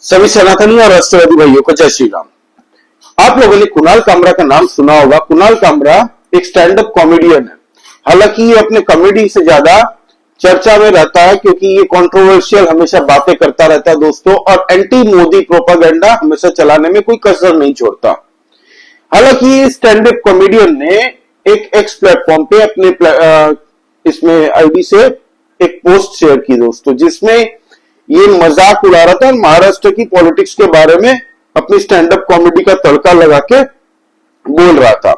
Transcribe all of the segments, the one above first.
सभी सनातनी और राष्ट्रवादी भाइयों को जय श्री राम। आप लोगों ने कुणाल कामरा का नाम सुना होगा। कुणाल कामरा एक स्टैंड अप कॉमेडियन है। हालांकि ये अपने कॉमेडी से ज्यादा चर्चा में रहता है क्योंकि ये कंट्रोवर्शियल हमेशा बातें करता रहता है दोस्तों, और एंटी मोदी प्रोपागेंडा हमेशा चलाने में कोई कसर नहीं छोड़ता। हालांकि स्टैंड अप कॉमेडियन ने एक एक्स प्लेटफॉर्म पे अपने इसमें आईडी से एक पोस्ट शेयर की दोस्तों, जिसमें ये मजाक उड़ा रहा था महाराष्ट्र की पॉलिटिक्स के बारे में, अपनी स्टैंड अप कॉमेडी का तड़का लगा के बोल रहा था।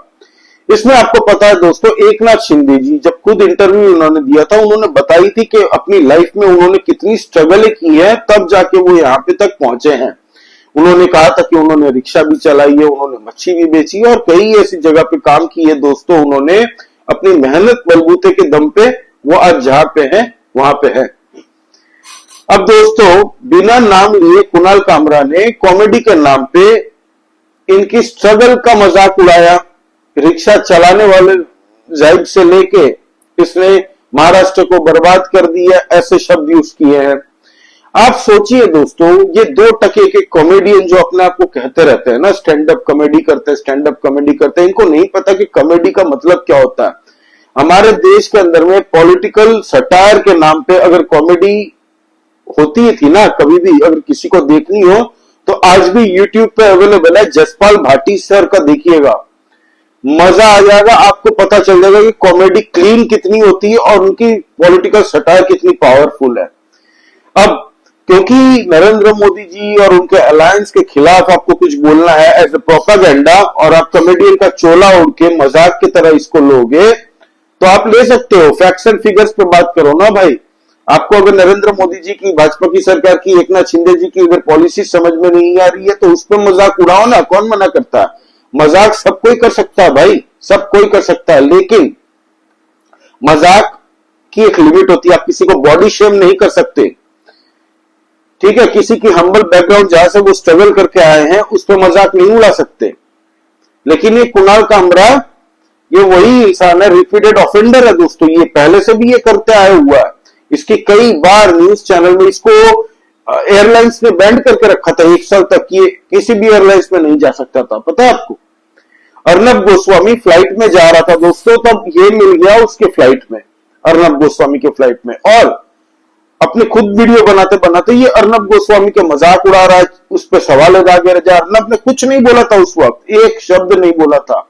इसमें आपको पता है दोस्तों, एकनाथ शिंदे जी जब खुद इंटरव्यू उन्होंने दिया था, उन्होंने बताई थी कि अपनी लाइफ में उन्होंने कितनी स्ट्रगल की है, तब जाके वो यहाँ पे तक पहुंचे हैं। उन्होंने कहा था कि उन्होंने रिक्शा भी चलाई है, उन्होंने मच्छी भी बेची है और कई ऐसी जगह पे काम की है दोस्तों। उन्होंने अपनी मेहनत बलबूते के दम पे वो आज जहां पे है वहां पे है। अब दोस्तों, बिना नाम लिए कुणाल कामरा ने कॉमेडी के नाम पे इनकी स्ट्रगल का मजाक उड़ाया। रिक्शा चलाने वाले जाहिद से लेके इसने महाराष्ट्र को बर्बाद कर दिया, ऐसे शब्द यूज किए हैं। आप सोचिए दोस्तों, ये 2 टके के कॉमेडियन जो अपने आप को कहते रहते हैं ना स्टैंड अप कॉमेडी करते हैं, स्टैंड अप कॉमेडी करते हैं, इनको नहीं पता कि कॉमेडी का मतलब क्या होता है। हमारे देश के अंदर में पॉलिटिकल सटायर के नाम पे अगर कॉमेडी होती थी ना, कभी भी अगर किसी को देखनी हो तो आज भी यूट्यूब पे अवेलेबल है। जसपाल भाटी सर का देखिएगा, मजा आ जाएगा। आपको पता चल जाएगा कि कॉमेडी क्लीन कितनी होती है और उनकी पॉलिटिकल सटायर कितनी पावरफुल है। अब क्योंकि नरेंद्र मोदी जी और उनके अलायंस के खिलाफ आपको कुछ बोलना है एज ए प्रोपागेंडा, और आप कॉमेडियन का चोला उड़ के मजाक की तरह इसको लोगे, तो आप ले सकते हो। फैक्ट्स एंड फिगर्स पे बात करो ना भाई। आपको अगर नरेंद्र मोदी जी की, भाजपा की सरकार की, एकनाथ शिंदे जी की अगर पॉलिसी समझ में नहीं आ रही है तो उस पर मजाक उड़ाओ ना, कौन मना करता है। मजाक सब कोई कर सकता है भाई, सब कोई कर सकता है, लेकिन मजाक की एक लिमिट होती है। आप किसी को बॉडी शेम नहीं कर सकते, ठीक है। किसी की हम्बल बैकग्राउंड जहां से वो स्ट्रगल करके आए हैं उस पर मजाक नहीं उड़ा सकते। लेकिन ये कुणाल कामरा, ये वही इंसान है, रिपीटेड ऑफेंडर है दोस्तों। ये पहले से भी ये करते आया हुआ है। इसकी कई बार न्यूज चैनल में इसको एयरलाइंस ने बैंड करके रखा था 1 साल तक। ये किसी भी एयरलाइंस में नहीं जा सकता था, पता है आपको। अर्नब गोस्वामी फ्लाइट में जा रहा था दोस्तों, तब ये मिल गया उसके फ्लाइट में, अर्नब गोस्वामी के फ्लाइट में, और अपने खुद वीडियो बनाते बनाते ये अर्नब गोस्वामी के मजाक उड़ा रहा है, उस पर सवाल लगा के रहा। अर्नब ने कुछ नहीं बोला था उस वक्त, एक शब्द नहीं बोला था।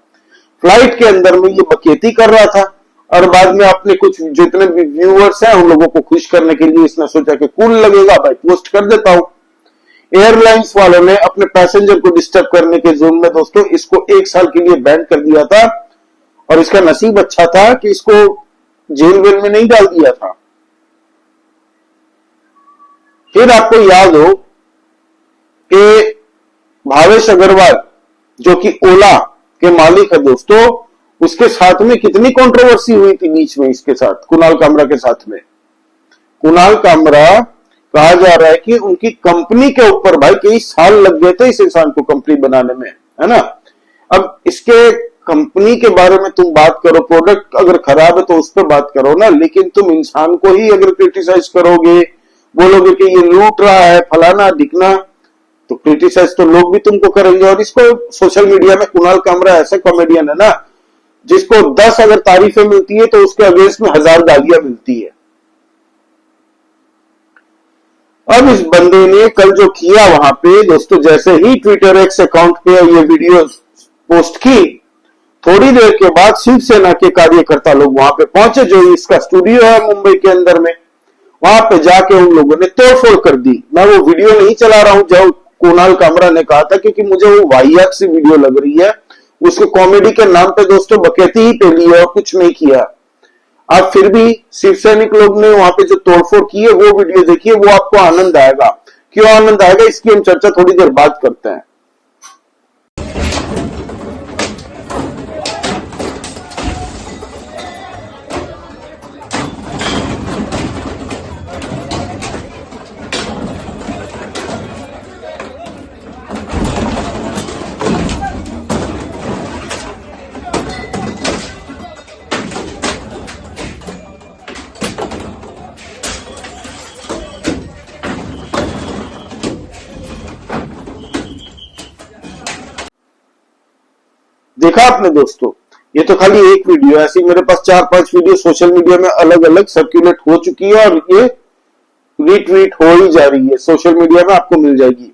फ्लाइट के अंदर में ये बकेती कर रहा था, और बाद में अपने कुछ जितने भी व्यूअर्स हैं उन लोगों को खुश करने के लिए इसने सोचा कि कूल लगेगा भाई, पोस्ट कर देता हूं। एयरलाइंस वालों ने अपने पैसेंजर को डिस्टर्ब करने के जुर्म में दोस्तों इसको 1 साल के लिए बैन कर दिया था, और इसका नसीब अच्छा था कि इसको जेल वेल में नहीं डाल दिया था। फिर आपको याद हो कि भावेश अग्रवाल जो कि ओला के मालिक है दोस्तों, उसके साथ में कितनी कंट्रोवर्सी हुई थी बीच में इसके साथ, कुणाल कामरा के साथ में। कुणाल कामरा, कहा जा रहा है कि उनकी कंपनी के ऊपर भाई कई साल लग गए थे इस इंसान को कंपनी बनाने में, है ना। अब इसके कंपनी के बारे में तुम बात करो, प्रोडक्ट अगर खराब है तो उस पर बात करो ना, लेकिन तुम इंसान को ही अगर क्रिटिसाइज करोगे, बोलोगे कि ये लूट रहा है, फलाना दिखना, तो क्रिटिसाइज तो लोग भी तुमको करेंगे। और इसको सोशल मीडिया में कुणाल कामरा ऐसा कॉमेडियन है ना, जिसको 10 अगर तारीफें मिलती है तो उसके अगेंस्ट में 1000 गालियां मिलती है। अब इस बंदे ने कल जो किया वहां पे दोस्तों, जैसे ही ट्विटर एक्स अकाउंट पे ये वीडियो पोस्ट की, थोड़ी देर के बाद शिवसेना के कार्यकर्ता लोग वहां पे पहुंचे, जो इसका स्टूडियो है मुंबई के अंदर में। वहां पे जाके उन लोगों ने तोड़फोड़ कर दी। मैं वो वीडियो नहीं चला रहा हूं जो कुणाल कामरा ने कहा था, क्योंकि मुझे वो वाहियात सी वीडियो लग रही है। उसके कॉमेडी के नाम पे दोस्तों बकैती ही पेली है और कुछ नहीं किया। आप फिर भी शिवसैनिक लोग ने वहां पे जो तोड़फोड़ की है वो वीडियो देखिए, वो आपको आनंद आएगा। क्यों आनंद आएगा, इसकी हम चर्चा थोड़ी देर बाद करते हैं। देखा आपने दोस्तों, ये तो खाली एक वीडियो है, ऐसी मेरे पास 4-5 वीडियो सोशल मीडिया में अलग अलग सर्कुलेट हो चुकी है और ये रीट्वीट हो ही जा रही है, सोशल मीडिया में आपको मिल जाएगी।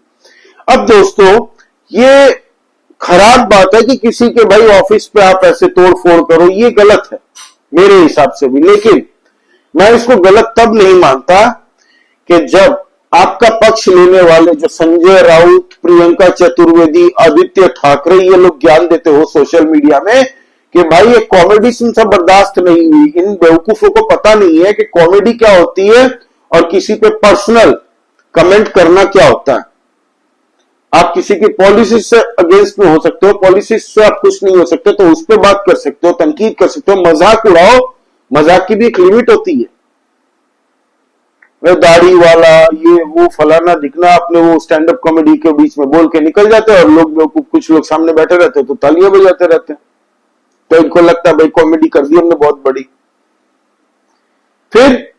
अब दोस्तों ये खराब बात है कि किसी के भाई ऑफिस पे आप ऐसे तोड़ फोड़ करो, ये गलत है मेरे हिसाब से भी। लेकिन मैं इसको गलत तब नहीं मानता कि जब आपका पक्ष लेने वाले जो संजय राउत, प्रियंका चतुर्वेदी, आदित्य ठाकरे, ये लोग ज्ञान देते हो सोशल मीडिया में कि भाई ये कॉमेडी से बर्दाश्त नहीं हुई। इन बेवकूफों को पता नहीं है कि कॉमेडी क्या होती है और किसी पे पर्सनल कमेंट करना क्या होता है। आप किसी की पॉलिसी से अगेंस्ट में हो सकते हो, पॉलिसी से आप कुछ नहीं हो सकते तो उस पर बात कर सकते हो, तनकीद कर सकते हो, मजाक उड़ाओ, मजाक की भी एक लिमिट होती है। दाढ़ी वाला ये वो फलाना दिखना, अपने वो स्टैंड अप कॉमेडी के बीच में बोल के निकल जाते हैं और लोग कुछ लोग सामने बैठे रहते हैं तो तालियां बजाते रहते हैं, तो इनको लगता है भाई कॉमेडी कर दी हमने बहुत बड़ी। फिर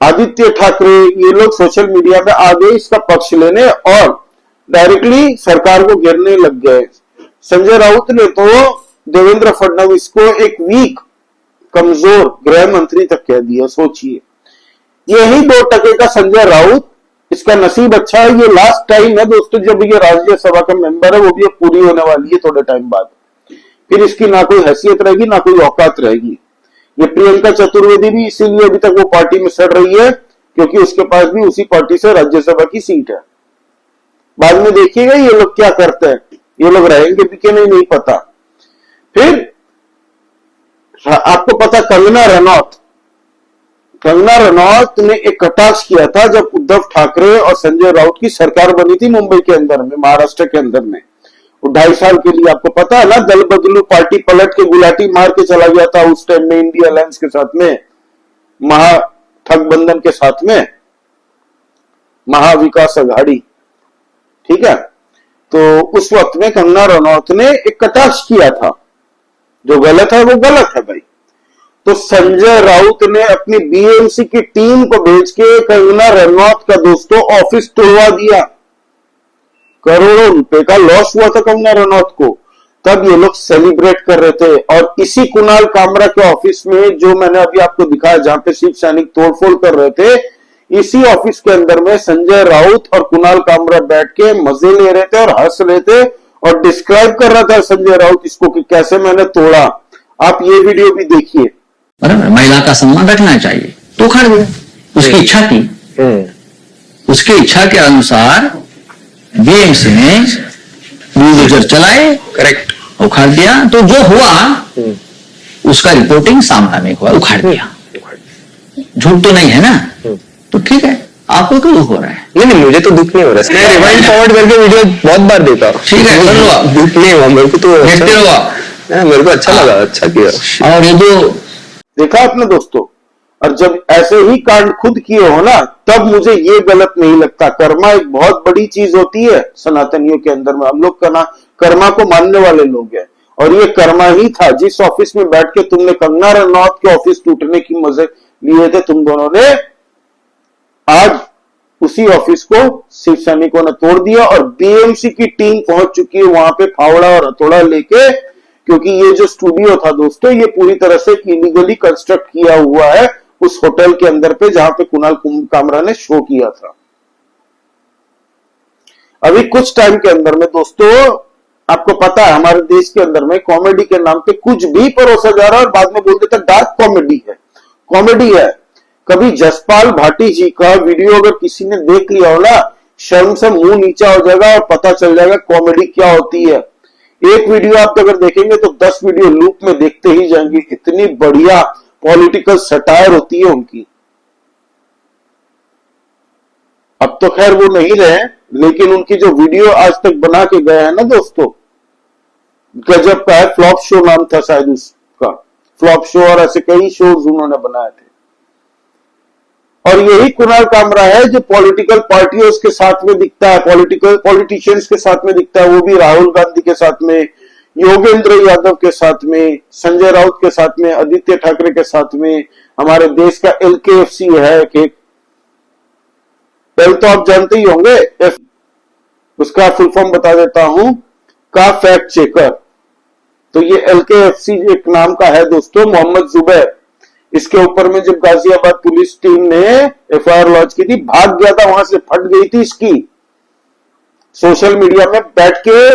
आदित्य ठाकरे ये लोग सोशल मीडिया में आ गए इसका पक्ष लेने और डायरेक्टली सरकार को घेरने लग गए। संजय राउत ने तो देवेंद्र फडणवीस को एक वीक कमजोर गृह मंत्री तक कह दिया। सोचिए, यही 2 टके का संजय राउत, इसका नसीब अच्छा है ये लास्ट टाइम है दोस्तों जब ये राज्यसभा का मेंबर है, वो भी अब पूरी होने वाली है थोड़े टाइम बाद। फिर इसकी ना कोई हैसियत रहेगी ना कोई औकात रहेगी। ये प्रियंका चतुर्वेदी भी इसीलिए अभी तक वो पार्टी में सड़ रही है क्योंकि उसके पास भी उसी पार्टी से राज्यसभा की सीट है। बाद में देखिएगा ये लोग क्या करते हैं, ये लोग रहेंगे भी कि नहीं पता। फिर आपको पता कंगना रनौत ने एक कटाक्ष किया था जब उद्धव ठाकरे और संजय राउत की सरकार बनी थी मुंबई के अंदर में, महाराष्ट्र के अंदर में। 2.5 साल के लिए आपको पता है ना, दल बदलू पार्टी पलट के गुलाटी मार के चला गया था उस टाइम में इंडिया अलायंस के साथ में, महागठबंधन के साथ में, महाविकास अघाड़ी। ठीक है, तो उस वक्त में कंगना रनौत ने एक कटाक्ष किया था, जो गलत है वो गलत है भाई। तो संजय राउत ने अपनी बीएमसी की टीम को भेज के कंगना रनौत का दोस्तों ऑफिस तोड़वा दिया। करोड़ों रुपए का लॉस हुआ था कंगना रनौत को, तब ये लोग सेलिब्रेट कर रहे थे। और इसी कुणाल कामरा के ऑफिस में, जो मैंने अभी आपको दिखाया जहां पे शिव सैनिक तोड़फोड़ कर रहे थे, इसी ऑफिस के अंदर में संजय राउत और कुणाल कामरा बैठ के मजे ले रहे थे और हंस रहे थे और डिस्क्राइब कर रहा था संजय राउत इसको कि कैसे मैंने तोड़ा। आप ये वीडियो भी देखिए। बराबर, महिला का सम्मान रखना चाहिए तो उखाड़ दिया, उसकी इच्छा थी, उसकी इच्छा के अनुसार बीएमसी ने बुलडोजर चलाए, करेक्ट, उखाड़ दिया। तो जो हुआ उसका रिपोर्टिंग सामना में हुआ, उखाड़ दिया। झूठ तो नहीं है ना, तो ठीक है। आपको क्यों दुख हो रहा है? नहीं, मुझे तो दुख नहीं हो रहा है। रिवाइंड फॉरवर्ड करके वीडियो बहुत बार देखा, ठीक है, कर लो, दुख नहीं हुआ मेरे को, तो देखते रहो, मेरे को अच्छा लगा, अच्छा किया। और ये जो देखा आपने दोस्तों, और जब ऐसे ही कांड खुद किए हो ना, तब मुझे ये गलत नहीं लगता। कर्मा एक बहुत बड़ी चीज होती है सनातनियों के अंदर में, हम लोग कर्मा को मानने वाले लोग हैं। और ये कर्मा ही था जिस ऑफिस में बैठ के तुमने कंगना रनौत के ऑफिस टूटने की मजे लिए थे तुम दोनों ने, आज उसी ऑफिस को शिव सैनिकों ने तोड़ दिया और बीएमसी की टीम पहुंच चुकी है वहां पे फावड़ा और हथौड़ा लेके, क्योंकि ये जो स्टूडियो था दोस्तों ये पूरी तरह से इलीगली कंस्ट्रक्ट किया हुआ है उस होटल के अंदर पे जहां पे कुणाल कामरा ने शो किया था। अभी कुछ टाइम के अंदर में दोस्तों आपको पता है हमारे देश के अंदर में कॉमेडी के नाम पे कुछ भी परोसा जा रहा है और बाद में बोल देता डार्क कॉमेडी है। कॉमेडी है, कभी जसपाल भाटी जी का वीडियो अगर किसी ने देख लिया हो ना, शर्म से मुंह नीचा हो जाएगा और पता चल जाएगा कॉमेडी क्या होती है। एक वीडियो आप अगर देखेंगे तो 10 वीडियो लूप में देखते ही जाएंगे, इतनी बढ़िया पॉलिटिकल सटायर होती है उनकी। अब तो खैर वो नहीं रहे, लेकिन उनकी जो वीडियो आज तक बना के गए हैं ना दोस्तों, गजब का है। फ्लॉप शो नाम था शायद उसका, फ्लॉप शो, और ऐसे कई शोज उन्होंने बनाए थे। और यही कुणाल कामरा है जो पॉलिटिकल पार्टियों के साथ में दिखता है, पॉलिटिशियंस के साथ में दिखता है, वो भी राहुल गांधी के साथ में, योगेंद्र यादव के साथ में, संजय राउत के साथ में, आदित्य ठाकरे के साथ में, हमारे देश का LKFC है कि पहले तो आप जानते ही होंगे, उसका फुल फॉर्म बता देता हूं, का फैक्ट चेकर। तो ये LKFC एक नाम का है दोस्तों, मोहम्मद जुबैर। इसके ऊपर में जब गाजियाबाद पुलिस टीम ने FIR लॉन्च की थी, भाग गया था वहां से, फट गई थी इसकी। सोशल मीडिया में बैठ के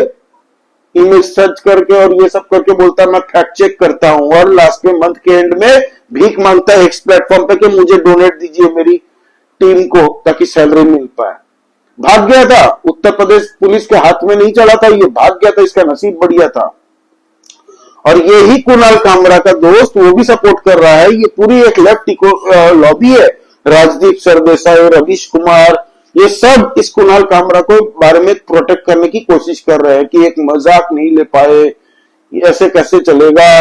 इमेज सर्च करके और ये सब करके बोलता है मैं फैक्ट चेक करता हूं, और लास्ट में मंथ के एंड में भीख मांगता है एक्स प्लेटफॉर्म पे कि मुझे डोनेट दीजिए मेरी टीम को ताकि सैलरी मिल पाए। भाग गया था, उत्तर प्रदेश पुलिस के हाथ में नहीं चला था, ये भाग गया था, इसका नसीब बढ़िया था। और ये ही कुणाल कामरा का दोस्त वो भी सपोर्ट कर रहा है। ये पूरी एक लेफ्ट लॉबी है, राजदीप सरदेसाई, रवीश कुमार, ये सब इस कुणाल कामरा को बारे में प्रोटेक्ट करने की कोशिश कर रहे हैं कि एक मजाक नहीं ले पाए, ऐसे कैसे चलेगा,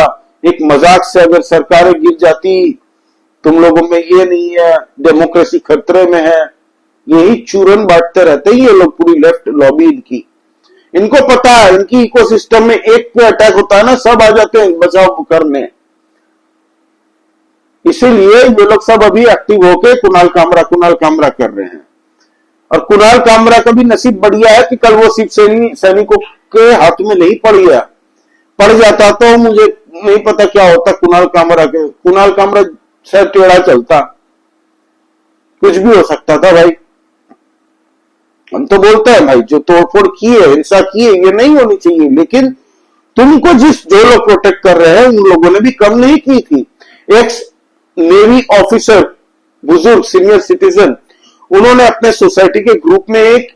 एक मजाक से अगर सरकारें गिर जाती, तुम लोगों में ये नहीं है, डेमोक्रेसी खतरे में है, यही चूरन बांटते रहते हैं ये लोग, पूरी लेफ्ट लॉबी इनकी। इनको पता है इनकी इकोसिस्टम में एक पे अटैक होता है ना, सब आ जाते हैं बचाव करने। इसीलिए ये लोग सब अभी एक्टिव होके कुणाल कामरा कर रहे हैं। और कुणाल कामरा का भी नसीब बढ़िया है कि कल वो शिव सैनिकों के हाथ में नहीं पड़ गया। पड़ जाता तो मुझे नहीं पता क्या होता कुणाल कामरा शायद टेढ़ा चलता, कुछ भी हो सकता था भाई। हम तो बोलते हैं भाई जो तोड़फोड़ की है, हिंसा की है, ये नहीं होनी चाहिए, लेकिन तुमको जो लोग प्रोटेक्ट कर रहे हैं उन लोगों ने भी कम नहीं की थी। एक्स नेवी ऑफिसर, बुजुर्ग सीनियर सिटीजन, उन्होंने अपने सोसाइटी के ग्रुप में एक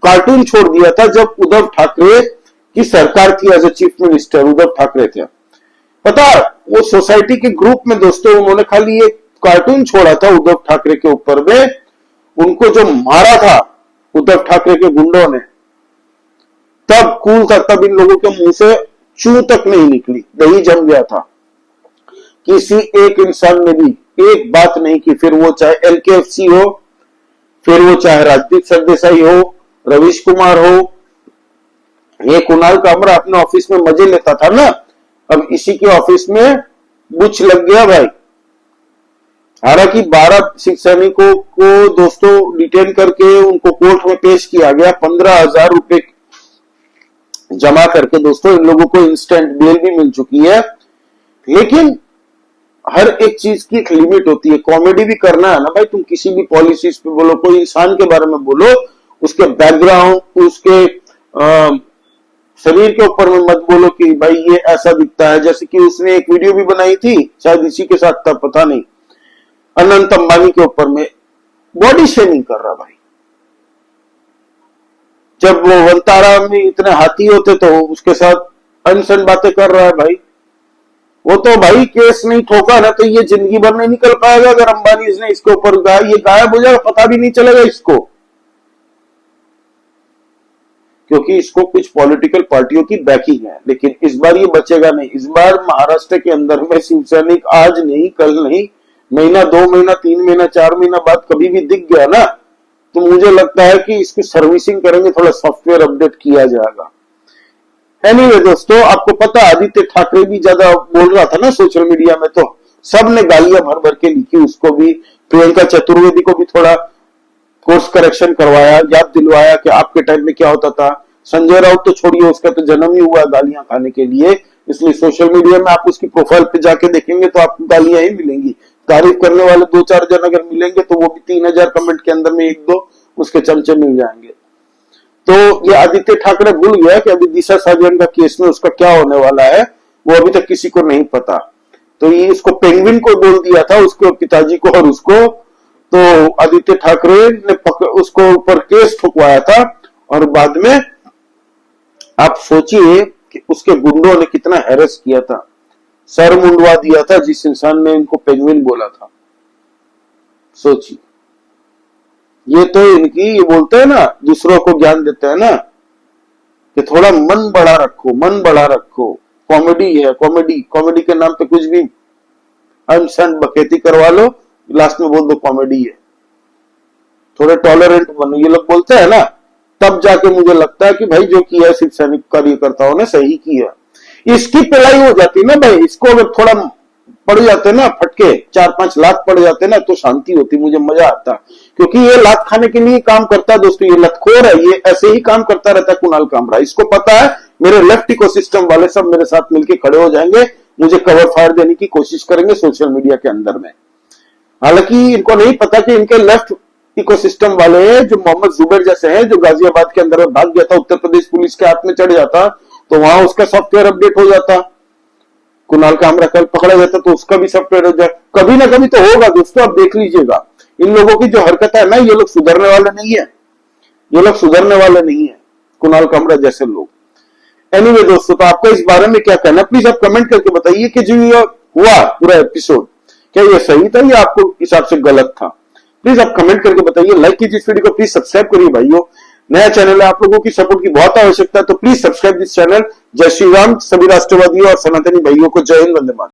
कार्टून छोड़ दिया था जब उद्धव ठाकरे की सरकार थी, as a chief minister Uddhav Thackeray थे। पता वो सोसाइटी के ग्रुप में दोस्तों उन्होंने खाली एक कार्टून छोड़ा था उद्धव ठाकरे के ऊपर में, उनको जो मारा था उद्धव ठाकरे के गुंडों ने, तब कूल था, तब इन लोगों के मुंह से चू तक नहीं निकली, दही जम गया था। किसी एक इंसान ने भी एक बात नहीं की, फिर वो चाहे LKFC हो, फिर वो चाहे राजदीप सरदेसाई हो, रवीश कुमार हो। ये कुणाल कामरा अपने ऑफिस में मजे लेता था ना, अब इसी के ऑफिस में बुच लग गया भाई। हालांकि 12 सिख सैनिकों को दोस्तों डिटेन करके उनको कोर्ट में पेश किया गया, 15,000 रुपए जमा करके दोस्तों इन लोगों को इंस्टेंट बेल भी मिल चुकी है। लेकिन हर एक चीज की एक लिमिट होती है, कॉमेडी भी करना है ना भाई। तुम किसी भी पॉलिसीज पे बोलो, कोई इंसान के बारे में बोलो, उसके बैकग्राउंड, उसके शरीर के ऊपर में मत बोलो कि भाई ये ऐसा दिखता है। जैसे कि उसने एक वीडियो भी बनाई थी, शायद इसी के साथ था, पता नहीं, अनंत अंबानी के ऊपर में बॉडी शेमिंग कर रहा भाई। जब वो वंतारा में इतने हाथी होते तो उसके साथ अनसन बातें कर रहा है भाई। वो तो भाई केस नहीं ठोका ना तो ये जिंदगी भर नहीं निकल पाएगा। अगर अंबानी ने इसके ऊपर ये गायब हो जाएगा, पता भी नहीं चलेगा इसको, क्योंकि इसको कुछ पॉलिटिकल पार्टियों की बैकिंग है। लेकिन इस बार ये बचेगा नहीं। इस बार महाराष्ट्र के अंदर में शिव सैनिक आज नहीं, कल नहीं, महीना, 2 महीना, 3 महीना, 4 महीना बाद कभी भी दिख गया ना, तो मुझे लगता है कि इसकी सर्विसिंग करेंगे, थोड़ा सॉफ्टवेयर अपडेट किया जाएगा। एनीवे दोस्तों, आपको पता आदित्य ठाकरे भी ज्यादा बोल रहा था ना सोशल मीडिया में, तो सब ने गालियां भर भर के लिखी उसको भी। प्रियंका चतुर्वेदी को भी थोड़ा कोर्स करेक्शन करवाया, याद दिलवाया कि आपके टाइम में क्या होता था। संजय राउत तो छोड़िए, उसका तो जन्म ही हुआ गालियां खाने के लिए, इसलिए सोशल मीडिया में आप उसकी प्रोफाइल पे जाके देखेंगे तो आपको गालियां ही मिलेंगी। तारीफ करने वाले 2-4 जन अगर मिलेंगे तो वो भी 3000 कमेंट के अंदर में 1-2 उसके चमचे मिल जाएंगे। तो ये आदित्य ठाकरे भूल गया कि अभी दिशा साजन का केस में उसका क्या होने वाला है, वो अभी तक किसी को नहीं पता। तो ये इसको पेंगुइन को बोल दिया था, उसके पिताजी को और उसको, तो आदित्य ठाकरे ने उसको ऊपर केस ठुकवाया था। और बाद में आप सोचिए कि उसके गुंडों ने कितना हैरेस किया था, सर मुंडवा दिया था जिस इंसान ने इनको पेंगुइन बोला था। सोचिए, ये तो इनकी, ये बोलते हैं ना, दूसरों को ज्ञान देते हैं ना कि थोड़ा मन बड़ा रखो, मन बड़ा रखो। कॉमेडी है, कॉमेडी के नाम पे कुछ भी अनसन बकेती करवा लो, लास्ट में बोल दो कॉमेडी है। थोड़े टॉलरेंट बनो, ये लोग बोलते हैं ना, तब जाके मुझे लगता है कि भाई जो किया शिव सैनिक कार्यकर्ताओं ने सही किया। इसकी पिलाई हो जाती ना भाई, इसको अगर थोड़ा पड़ जाते ना फटके, 4-5 लाख पड़ जाते ना तो शांति होती, मुझे मजा आता। क्योंकि ये लात खाने के लिए काम करता है दोस्तों, ये लतखोर है, ये ऐसे ही काम करता रहता है कुणाल कामरा। इसको पता है मेरे लेफ्ट इकोसिस्टम वाले सब मेरे साथ मिलकर खड़े हो जाएंगे, मुझे कवर फायर देने की कोशिश करेंगे सोशल मीडिया के अंदर में। हालांकि इनको नहीं पता कि इनके लेफ्ट इकोसिस्टम वाले जो मोहम्मद जुबैर जैसे हैं, जो गाजियाबाद के अंदर भाग गया था, उत्तर प्रदेश पुलिस के हाथ में चढ़ जाता तो वहां उसका सॉफ्टवेयर अपडेट हो जाता, कुणाल कामरा कल पकड़ा जाता तो उसका भी सॉफ्टवेयर हो जाए। कभी ना कभी तो होगा दोस्तों, आप देख लीजिएगा। इन लोगों की जो हरकत है ना, ये लोग सुधरने वाले नहीं है, ये लोग सुधरने वाले नहीं है, कुणाल कामरा जैसे लोग। एनीवे दोस्तों, तो आपका इस बारे में क्या कहना, प्लीज आप कमेंट करके बताइए कि जो ये हुआ पूरा एपिसोड, क्या ये सही था या आपको हिसाब से गलत था। प्लीज आप कमेंट करके बताइए, लाइक कीजिए इस वीडियो को, प्लीज सब्सक्राइब करिए भाइयों। नया चैनल है, आप लोगों की सपोर्ट की बहुत आवश्यकता है, तो प्लीज सब्सक्राइब दिस चैनल। जय श्री राम। सभी राष्ट्रवादियों और सनातनी भाइयों को जय हिंद, वंदे मातरम।